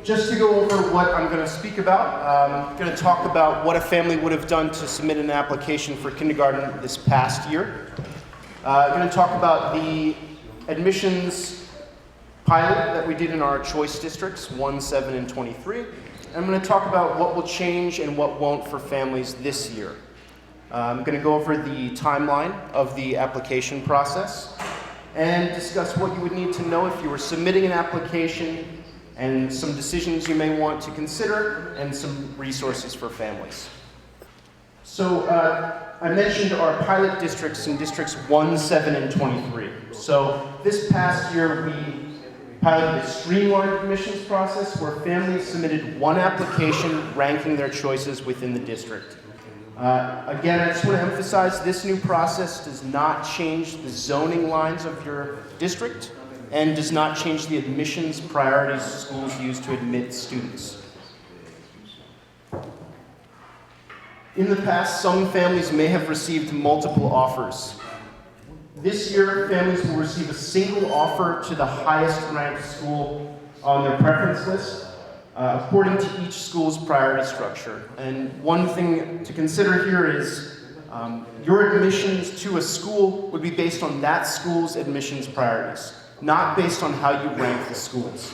Just to go over what I'm going to speak about, I'm going to talk about what a family would have done to submit an application for kindergarten this past year. I'm going to talk about the admissions pilot that we did in our choice districts, 1, 7, and 23. I'm going to talk about what will change and what won't for families this year. I'm going to go over the timeline of the application process and discuss what you would need to know if you were submitting an application and some decisions you may want to consider and some resources for families. So I mentioned our pilot districts in districts 1, 7, and 23. So this past year we piloted a streamlined admissions process where families submitted one application ranking their choices within the district. Again, I just want to emphasize this new process does not change the zoning lines of your district and does not change the admissions priorities schools use to admit students. In the past, some families may have received multiple offers. This year, families will receive a single offer to the highest ranked school on their preference list, according to each school's priority structure. And one thing to consider here is your admissions to a school would be based on that school's admissions priorities, not based on how you rank the schools.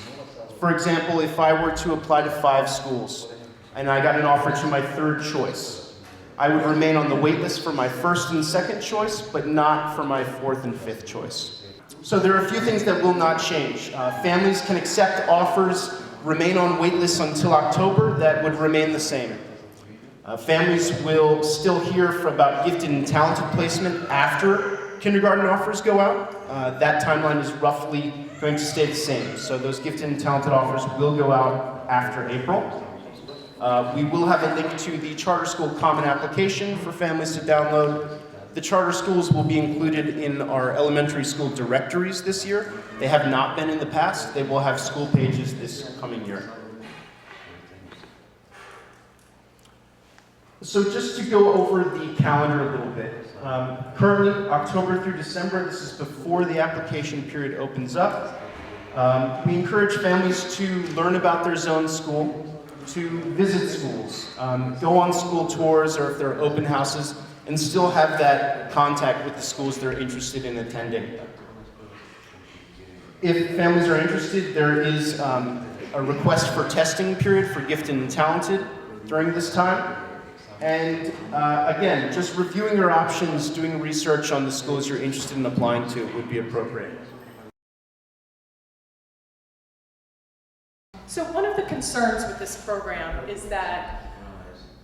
For example, if I were to apply to 5 schools and I got an offer to my 3rd choice, I would remain on the wait list for my 1st and 2nd choice, but not for my 4th and 5th choice. So there are a few things that will not change. Families can accept offers, remain on wait lists until October, that would remain the same. Families will still hear about gifted and talented placement after kindergarten offers go out. That timeline is roughly going to stay the same. So those gifted and talented offers will go out after April. We will have a link to the charter school common application for families to download. The charter schools will be included in our elementary school directories this year. They have not been in the past. They will have school pages this coming year. So just to go over the calendar a little bit. Currently, October through December, this is before the application period opens up. We encourage families to learn about their zone school, to visit schools, go on school tours, or if there are open houses, and still have that contact with the schools they're interested in attending. If families are interested, there is a request for testing period for gifted and talented during this time. And again, just reviewing your options, doing research on the schools you're interested in applying to would be appropriate. So one of the concerns with this program is that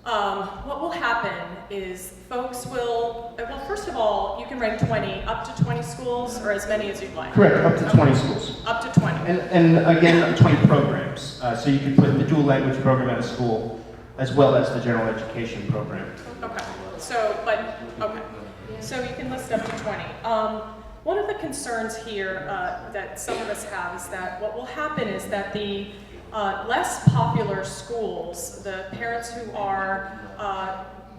what will happen is folks will, well, first of all, you can rank 20, up to 20 schools, or as many as you'd like. Correct, up to 20 schools. Up to 20. And again, 20 programs. So you can put the dual language program at a school, as well as the general education program. Okay, so you can list up to 20. One of the concerns here that some of us have is that what will happen is that the less popular schools, the parents who are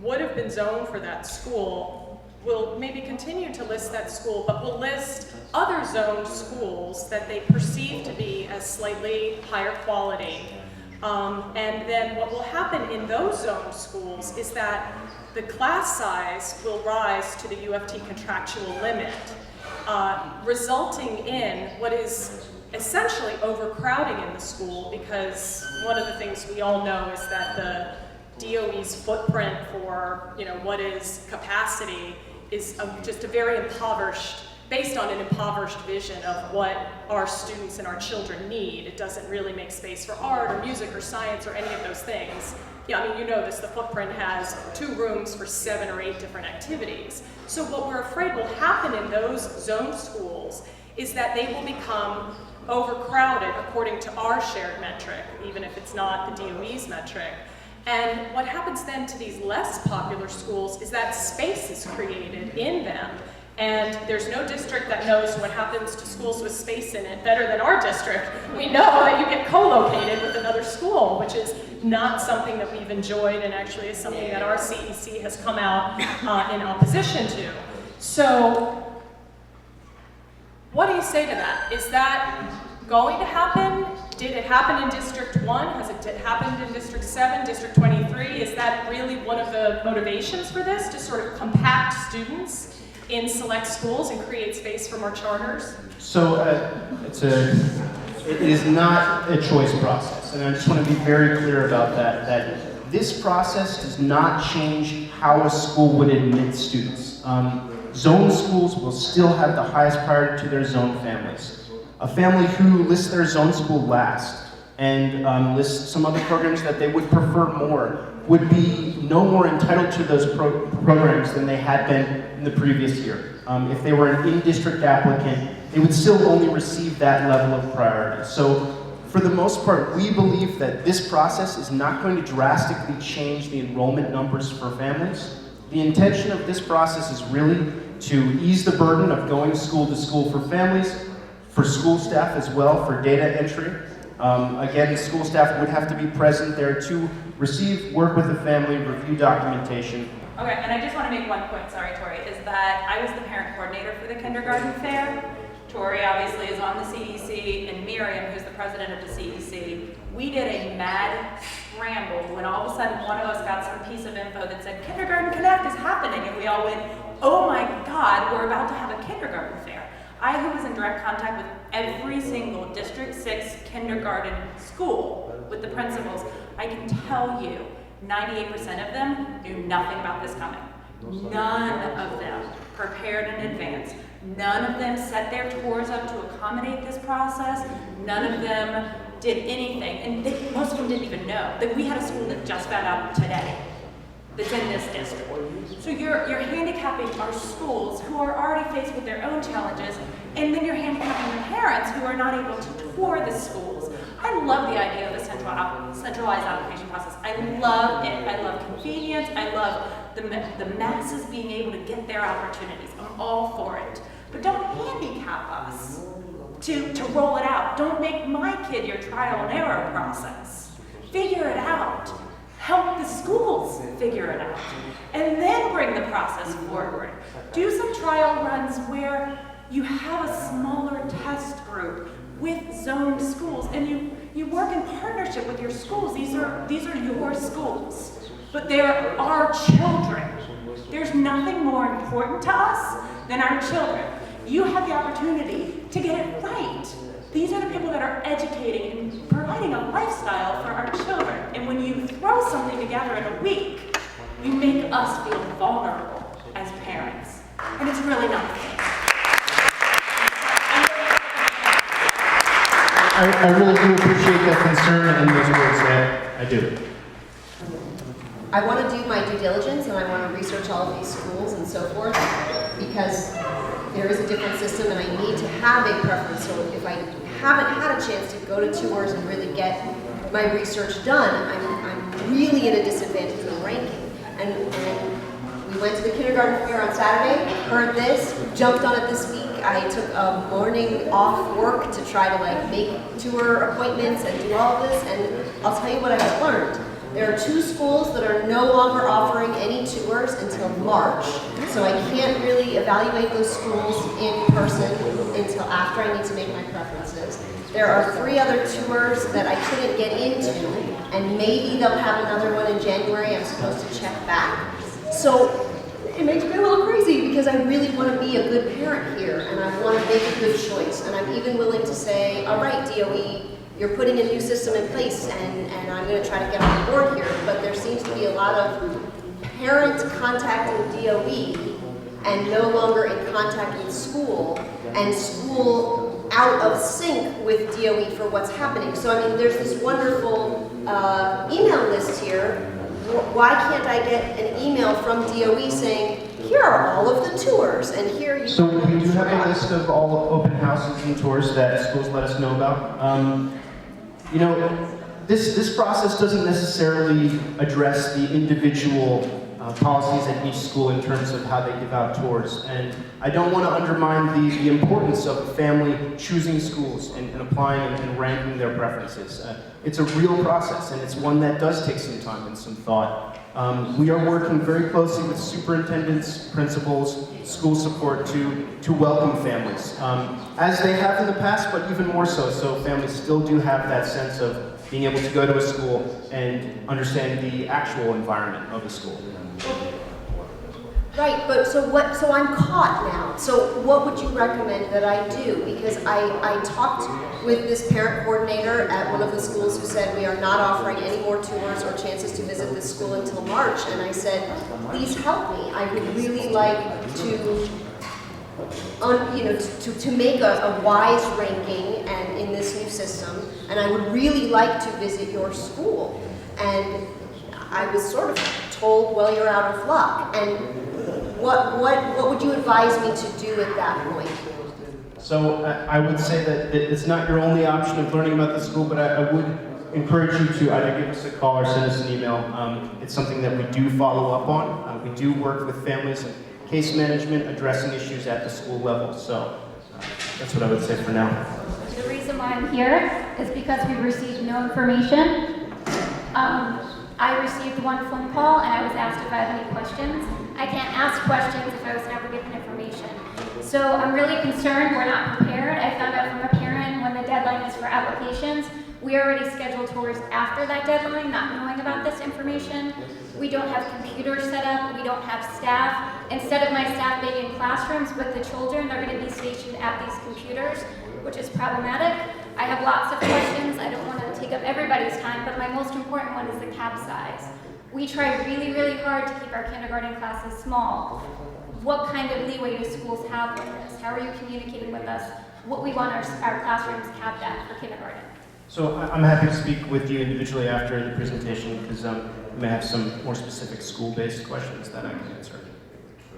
would have been zoned for that school, will maybe continue to list that school, but will list other zoned schools that they perceive to be as slightly higher quality. And then what will happen in those zoned schools is that the class size will rise to the UFT contractual limit, resulting in what is essentially overcrowding in the school, because one of the things we all know is that the DOE's footprint for what is capacity is just a very impoverished, based on an impoverished vision of what our students and our children need. It doesn't really make space for art or music or science or any of those things. Yeah, I mean, you know this, the footprint has 2 rooms for 7 or 8 different activities. So what we're afraid will happen in those zoned schools is that they will become overcrowded according to our shared metric, even if it's not the DOE's metric. And what happens then to these less popular schools is that space is created in them. And there's no district that knows what happens to schools with space in it better than our district. We know that you get co-located with another school, which is not something that we've enjoyed, and actually is something that our CEC has come out in opposition to. So what do you say to that? Is that going to happen? Did it happen in District 1? Has it happened in District 7, District 23? Is that really one of the motivations for this, to sort of compact students in select schools and create space for more charters? So it is not a choice process, and I just want to be very clear about that this process does not change how a school would admit students. Zone schools will still have the highest priority to their zone families. A family who lists their zone school last and lists some other programs that they would prefer more would be no more entitled to those programs than they had been in the previous year. If they were an in-district applicant, they would still only receive that level of priority. So for the most part, we believe that this process is not going to drastically change the enrollment numbers for families. The intention of this process is really to ease the burden of going school to school for families, for school staff as well, for data entry. Again, the school staff would have to be present there to receive, work with the family, review documentation. Okay, and I just want to make one point, sorry, Tori, is that I was the parent coordinator for the kindergarten fair. Tori obviously is on the CEC, and Miriam, who's the president of the CEC, we did a mad scramble when all of a sudden one of us got some piece of info that said Kindergarten Connect is happening, and we all went, oh my God, we're about to have a kindergarten fair. I, who was in direct contact with every single District 6 kindergarten school with the principals, I can tell you 98% of them knew nothing about this coming. None of them prepared in advance. None of them set their tours up to accommodate this process. None of them did anything. And most of them didn't even know that we had a school that just found out today that's in this district. So you're handicapping our schools who are already faced with their own challenges, and then you're handicapping the parents who are not able to tour the schools. I love the idea of a centralized application process. I love it. I love convenience. I love the masses being able to get their opportunities. I'm all for it. But don't handicap us to roll it out. Don't make my kid your trial and error process. Figure it out. Help the schools figure it out. And then bring the process forward. Do some trial runs where you have a smaller test group with zoned schools, and you work in partnership with your schools. These are your schools, but they're our children. There's nothing more important to us than our children. You have the opportunity to get it right. These are the people that are educating and providing a lifestyle for our children. And when you throw something together in a week, you make us feel vulnerable as parents. And it's really not the case. I really do appreciate that concern and those words. I do. I want to do my due diligence and I want to research all of these schools and so forth, because there is a different system and I need to have a preference. So if I haven't had a chance to go to tours and really get my research done, I'm really at a disadvantage in ranking. And we went to the kindergarten fair on Saturday, heard this, jumped on it this week. I took a morning off work to try to make tour appointments and do all of this, and I'll tell you what I've learned. There are 2 schools that are no longer offering any tours until March, so I can't really evaluate those schools in person until after I need to make my preferences. There are 3 other tours that I couldn't get into, and maybe they'll have another one in January. I'm supposed to check back. So it makes me a little crazy because I really want to be a good parent here, and I want to make a good choice. And I'm even willing to say, all right, DOE, you're putting a new system in place, and I'm going to try to get on board here, but there seems to be a lot of parents contacting DOE and no longer in contact with school, and school out of sync with DOE for what's happening. So I mean, there's this wonderful email list here. Why can't I get an email from DOE saying, here are all of the tours, and here you... So we do have a list of all open houses and tours that schools let us know about. You know, this process doesn't necessarily address the individual policies at each school in terms of how they give out tours. And I don't want to undermine the importance of a family choosing schools and applying and ranking their preferences. It's a real process, and it's one that does take some time and some thought. We are working very closely with superintendents, principals, school support to welcome families, as they have in the past, but even more so. So families still do have that sense of being able to go to a school and understand the actual environment of the school. Right, but so I'm caught now. So what would you recommend that I do? Because I talked with this parent coordinator at one of the schools who said we are not offering any more tours or chances to visit this school until March. And I said, please help me. I would really like to, to make a wise ranking and in this new system. And I would really like to visit your school. And I was sort of told, well, you're out of luck. And what would you advise me to do at that point? So I would say that it's not your only option of learning about the school, but I would encourage you to either give us a call or send us an email. It's something that we do follow up on. We do work with families and case management, addressing issues at the school level. So that's what I would say for now. The reason why I'm here is because we received no information. I received one phone call and I was asked if I have any questions. I can't ask questions if I was never given information. So I'm really concerned we're not prepared. I found out from a parent when the deadline is for applications. We already scheduled tours after that deadline, not knowing about this information. We don't have computers set up. We don't have staff. Instead of my staff being in classrooms with the children, they're going to be stationed at these computers, which is problematic. I have lots of questions. I don't want to take up everybody's time, but my most important one is the cap size. We try really, really hard to keep our kindergarten classes small. What kind of leeway do schools have with this? How are you communicating with us what we want our classrooms capped at for kindergarten? So I'm happy to speak with you individually after the presentation because we may have some more specific school-based questions that I can answer.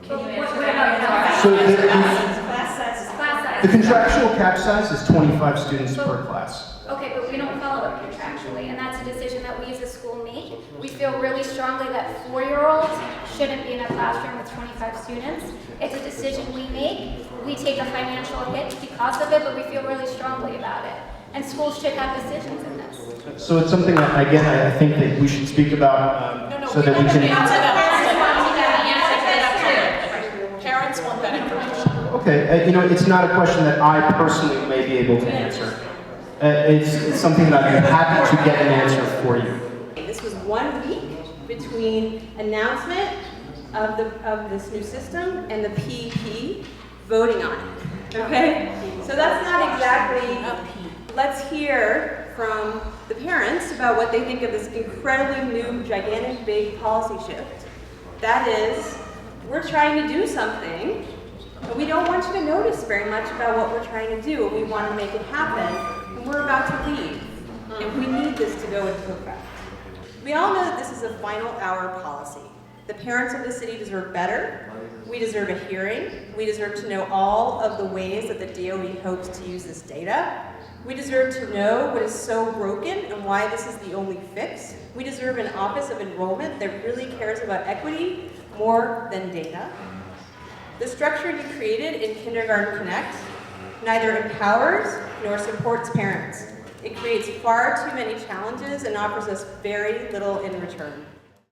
Can you answer What that? about So Class size. class size? the contractual cap size is 25 students per class. Okay, but we don't follow it contractually, and that's a decision that we as a school make. We feel really strongly that 4-year-olds shouldn't be in a classroom with 25 students. It's a decision we make. We take a financial hit because of it, but we feel really strongly about it. And schools should have decisions in this. So it's something that, again, I think that we should speak about so that we can... Parents want that information. Okay, it's not a question that I personally may be able to answer. It's something that I'm happy to get an answer for you. This was 1 week between announcement of this new system and the PEP voting on it. Okay? So that's not exactly. Let's hear from the parents about what they think of this incredibly new, gigantic, big policy shift. That is, we're trying to do something, but we don't want you to notice very much about what we're trying to do. We want to make it happen, and we're about to leave. And we need this to go into effect. We all know that this is a final hour policy. The parents of the city deserve better. We deserve a hearing. We deserve to know all of the ways that the DOE hopes to use this data. We deserve to know what is so broken and why this is the only fix. We deserve an Office of Enrollment that really cares about equity more than data. The structure you created in Kindergarten Connect neither empowers nor supports parents. It creates far too many challenges and offers us very little in return.